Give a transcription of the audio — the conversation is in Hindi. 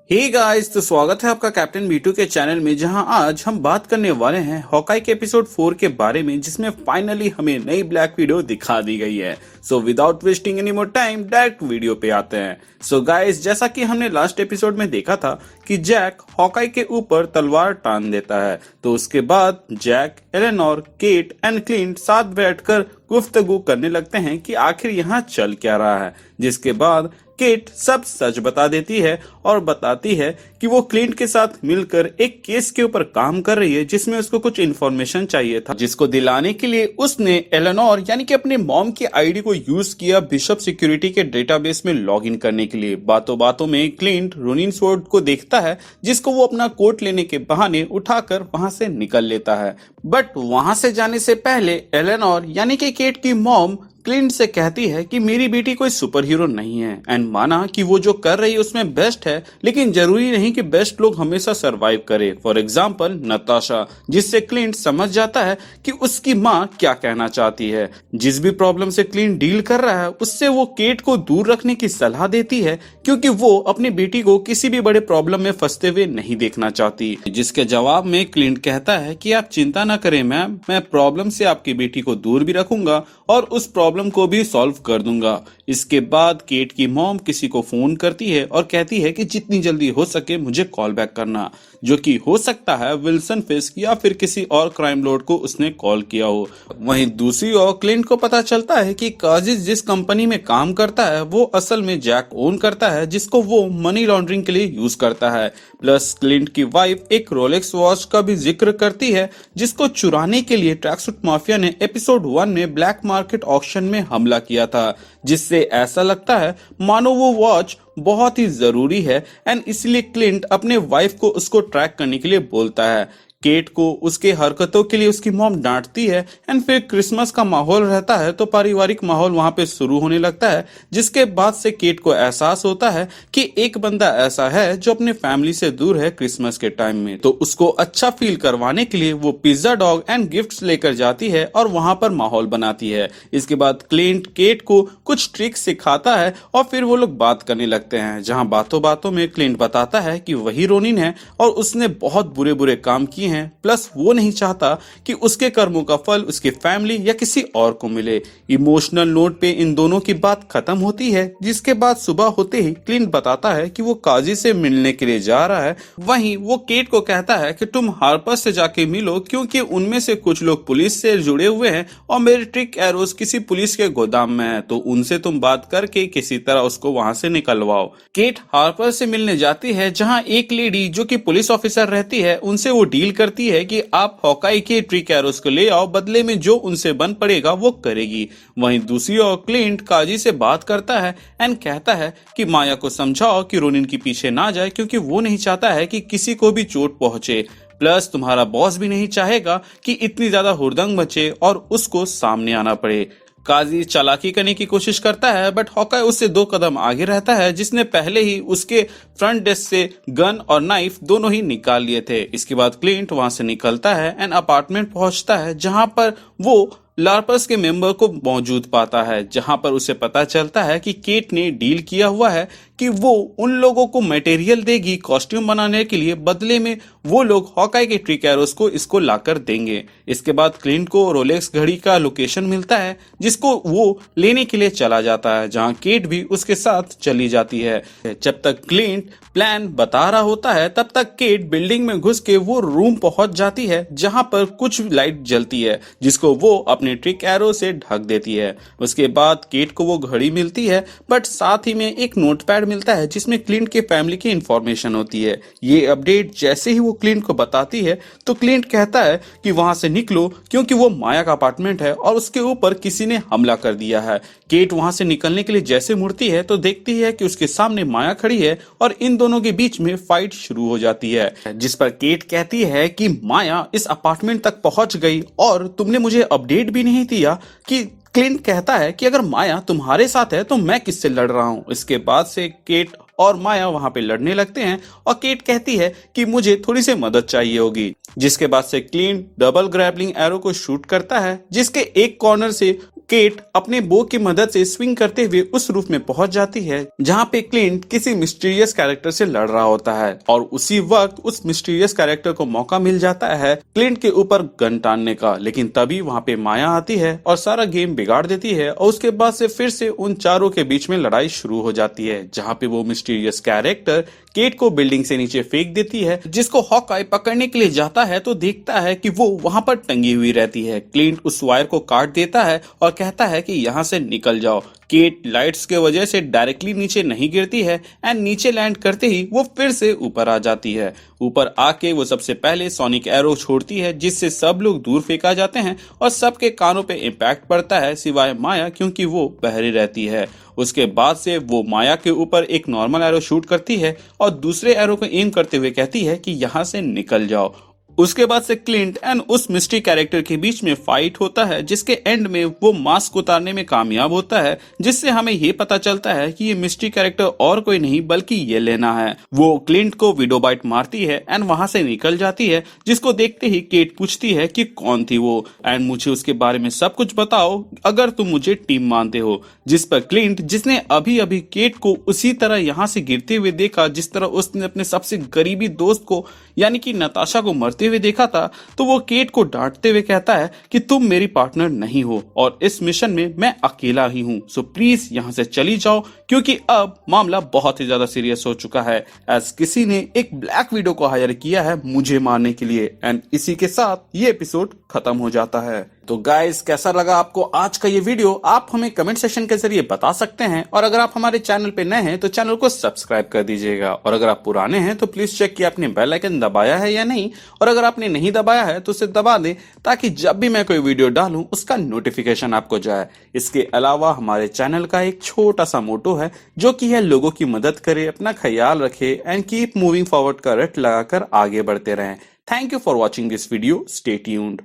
हे गाइस, तो स्वागत है आपका कैप्टन बीटू के चैनल में, जहां आज हम बात करने वाले हैं हॉकाई के एपिसोड 4 के बारे में, जिसमें फाइनली हमें नई ब्लैक विडो दिखा दी गई है। So without wasting any more time direct video पे आते हैं। सो गाइस, जैसा कि हमने लास्ट एपिसोड में देखा था कि जैक हॉकाई के ऊपर तलवार टान देता है, तो उसके बाद Jack, Eleanor, Kate and Clint साथ बैठकर गुफ्तगू करने लगते हैं कि आखिर यहाँ चल क्या रहा है। जिसके बाद केट सब सच बता देती है और बताती है कि वो क्लिंट के साथ मिलकर एक केस के ऊपर काम कर रही है, जिसमें उसको कुछ इन्फॉर्मेशन चाहिए था, जिसको दिलाने के लिए उसने एलेनोर यानी कि अपने मॉम की आईडी को यूज किया बिशप सिक्योरिटी के डेटाबेस में लॉगिन करने के लिए। बातों बातों में क्लिंट रोनिन स्वॉर्ड को देखता है, जिसको वो अपना कोट लेने के बहाने उठाकर वहां से निकल लेता है। बट वहां से जाने से पहले एलेनोर यानी कि केट की मॉम क्लिंट से कहती है कि मेरी बेटी कोई सुपर हीरो नहीं है, एंड माना कि वो जो कर रही है उसमें बेस्ट है, लेकिन जरूरी नहीं कि बेस्ट लोग हमेशा सरवाइव करे। फॉर एग्जाम्पल नताशा, जिससे क्लिंट समझ जाता है कि उसकी माँ क्या कहना चाहती है। जिस भी प्रॉब्लम से क्लिंट डील कर रहा है उससे वो केट को दूर रखने की सलाह देती है, क्योंकि वो अपनी बेटी को किसी भी बड़े प्रॉब्लम में फंसते हुए नहीं देखना चाहती। जिसके जवाब में क्लिंट कहता है कि आप चिंता न करें मैम, मैं प्रॉब्लम से आपकी बेटी को दूर भी रखूंगा और उस प्रॉब्लम को भी सॉल्व कर दूंगा। इसके बाद केट की मॉम किसी को फोन करती है और कहती है कि जितनी जल्दी हो सके मुझे कॉल बैक करना, जो कि हो सकता है विल्सन फिस्क या फिर किसी और क्राइम लॉर्ड को उसने कॉल किया हो। वहीं दूसरी ओर क्लिंट को पता चलता है कि काजिस जिस कंपनी में काम करता है वो असल में जैक ओन करता है, जिसको वो मनी लॉन्ड्रिंग के लिए यूज करता है। प्लस क्लिंट की वाइफ एक रोलेक्स वॉच का भी जिक्र करती है, जिसको चुराने के लिए ट्रैकसूट माफिया ने एपिसोड 1 में ब्लैक मार्केट ऑक्शन में हमला किया था, जिससे ऐसा लगता है मानो वो वॉच बहुत ही जरूरी है, एंड इसलिए क्लिंट अपने वाइफ को उसको ट्रैक करने के लिए बोलता है। केट को उसके हरकतों के लिए उसकी मॉम डांटती है, एंड फिर क्रिसमस का माहौल रहता है तो पारिवारिक माहौल वहां पे शुरू होने लगता है। जिसके बाद से केट को एहसास होता है कि एक बंदा ऐसा है जो अपने फैमिली से दूर है क्रिसमस के टाइम में, तो उसको अच्छा फील करवाने के लिए वो पिज्जा डॉग एंड गिफ्ट्स लेकर जाती है और वहां पर माहौल बनाती है। इसके बाद क्लिंट केट को कुछ ट्रिक्स सिखाता है और फिर वो लोग बात करने लगते हैं, जहां बातों बातों में क्लिंट बताता है कि वही रोनिन है और उसने बहुत बुरे बुरे काम किए हैं, प्लस वो नहीं चाहता कि उसके कर्मों का फल उसके फैमिली या किसी और को मिले। इमोशनल नोट पे इन दोनों की बात खत्म होती है। जिसके बाद सुबह होते ही क्लिंट बताता है कि वो काजी से मिलने के लिए जा रहा है। वहीं वो केट को कहता है कि तुम हार्पर से जाके मिलो, क्योंकि उनमें से कुछ लोग पुलिस से जुड़े हुए हैं और मेरे ट्रिक एरोस किसी पुलिस के गोदाम में है, तो उनसे तुम बात करके किसी तरह उसको वहां से निकलवाओ। केट हार्पर से मिलने जाती है, जहां एक लेडी जो कि पुलिस ऑफिसर रहती है उनसे वो डील करती है कि आप हॉकाई के ट्रिक एरोस को ले आओ, बदले में जो उनसे बन पड़ेगा वो करेगी। वहीं दूसरी ओर क्लिंट काजी से बात करता है एंड कहता है कि माया को समझाओ कि रोनिन के पीछे ना जाए, क्योंकि वो नहीं चाहता है कि किसी को भी चोट पहुंचे। प्लस तुम्हारा बॉस भी नहीं चाहेगा कि इतनी ज्यादा हुड़दंग मचे और उसको सामने आना पड़े। काजी चालाकी करने की कोशिश करता है, बट हॉकाई उससे 2 कदम आगे रहता है, जिसने पहले ही उसके फ्रंट डेस्क से गन और नाइफ दोनों ही निकाल लिए थे। इसके बाद क्लिंट वहां से निकलता है एंड अपार्टमेंट पहुंचता है, जहां पर वो लार्पर्स के मेंबर को मौजूद पाता है, जहां पर उसे पता चलता है कि केट ने डील किया हुआ है कि वो उन लोगों को मटेरियल देगी कॉस्ट्यूम बनाने के लिए, बदले में वो लोग हॉकाई के ट्रिक एरोस को इसको लाकर देंगे। इसके बाद क्लिंट को रोलेक्स घड़ी का लोकेशन मिलता है, जिसको वो लेने के लिए चला जाता है, जहां केट भी उसके साथ चली जाती है। जब तक क्लिंट प्लान बता रहा होता है, तब तक केट बिल्डिंग में घुस के वो रूम पहुंच जाती है, जहां पर कुछ लाइट जलती है, जिसको वो अपने ट्रिक एरो से ढक देती है। उसके बाद केट को वो घड़ी मिलती है, बट साथ ही में एक नोटपैड मिलता है, जिसमें क्लिंट के फैमिली की इंफॉर्मेशन होती है। ये अपडेट जैसे ही वो क्लिंट को बताती है, तो क्लिंट कहता है कि वहां से निकलो, क्योंकि वो माया का अपार्टमेंट है और उसके ऊपर किसी ने हमला कर दिया है। केट वहां से निकलने के लिए जैसे मुड़ती है तो देखती है कि उसके सामने माया खड़ी है और इन दोनों के बीच में फाइट शुरू हो जाती है, जिस पर केट कहती है कि माया इस अपार्टमेंट तक पहुंच गई और तुमने मुझे अपडेट भी नहीं दिया। कि क्लिंट कहता है कि अगर माया तुम्हारे साथ है तो मैं किससे लड़ रहा हूं। इसके बाद से केट और माया वहां पे लड़ने लगते हैं और केट कहती है कि मुझे थोड़ी सी मदद चाहिए होगी। जिसके बाद से क्लिंट डबल ग्रैपलिंग एरो को शूट करता है, जिसके एक कॉर्नर से केट अपने बो की मदद से स्विंग करते हुए उस रूफ में पहुंच जाती है जहां पे क्लिंट किसी मिस्टीरियस कैरेक्टर से लड़ रहा होता है और उसी वक्त उस मिस्टीरियस कैरेक्टर को मौका मिल जाता है क्लिंट के ऊपर गन टानने का। लेकिन तभी वहां पे माया आती है और सारा गेम बिगाड़ देती है और उसके बाद से फिर से उन चारों के बीच में लड़ाई शुरू हो जाती है जहां पे वो मिस्टीरियस कैरेक्टर केट को बिल्डिंग से नीचे फेंक देती है, जिसको हॉकाई पकड़ने के लिए जाता है तो देखता है कि वो वहां पर टंगी हुई रहती है। क्लिंट उस वायर को काट देता है और कहता है कि यहाँ से निकल जाओ। केट लाइट्स के वजह से डायरेक्टली नीचे नहीं गिरती है एंड नीचे लैंड करते ही वो फिर से ऊपर आ जाती है। ऊपर आके वो सबसे पहले सोनिक एरो छोड़ती है जिससे सब लोग दूर फेंका जाते हैं और सबके कानों पे इम्पैक्ट पड़ता है सिवाय माया, क्योंकि वो बहरी रहती है। उसके बाद से वो माया के ऊपर एक नॉर्मल एरो शूट करती है और दूसरे एरो को एम करते हुए कहती है कि यहाँ से निकल जाओ। उसके बाद से क्लिंट एंड उस मिस्ट्री कैरेक्टर के बीच में फाइट होता है जिसके एंड में वो मास्क उतारने में कामयाब होता है, जिससे हमें ये पता चलता है कि ये मिस्ट्री कैरेक्टर और कोई नहीं बल्कि ये लेना है। वो क्लिंट को विडो बाइट मारती है एंड वहां से निकल जाती है, जिसको देखते ही केट पूछती है कि कौन थी वो एंड मुझे उसके बारे में सब कुछ बताओ अगर तुम मुझे टीम मानते हो। जिस पर क्लिंट, जिसने अभी अभी केट को उसी तरह यहाँ से गिरते हुए देखा जिस तरह उसने अपने सबसे करीबी दोस्त को यानी कि नताशा को मरते हुए देखा था, तो वो केट को डांटते हुए कहता है कि तुम मेरी पार्टनर नहीं हो और इस मिशन में मैं अकेला ही हूँ, सो प्लीज यहाँ से चली जाओ क्योंकि अब मामला बहुत ही ज्यादा सीरियस हो चुका है एज किसी ने एक ब्लैक विडो को हायर किया है मुझे मारने के लिए। एंड इसी के साथ ये एपिसोड खत्म हो जाता है। तो गाइस, कैसा लगा आपको आज का ये वीडियो आप हमें कमेंट सेक्शन के जरिए बता सकते हैं और अगर आप हमारे चैनल पे नए हैं तो चैनल को सब्सक्राइब कर दीजिएगा और अगर आप पुराने हैं तो प्लीज चेक कि आपने बेल आइकन दबाया है या नहीं, और अगर आपने नहीं दबाया है तो उसे दबा दें ताकि जब भी मैं कोई वीडियो डालूं उसका नोटिफिकेशन आपको जाए। इसके अलावा हमारे चैनल का एक छोटा सा मोटो है जो कि है लोगों की मदद करे, अपना ख्याल रखे एंड कीप मूविंग फॉरवर्ड का रट लगाकर आगे बढ़ते रहें। Thank you for watching this video, stay tuned.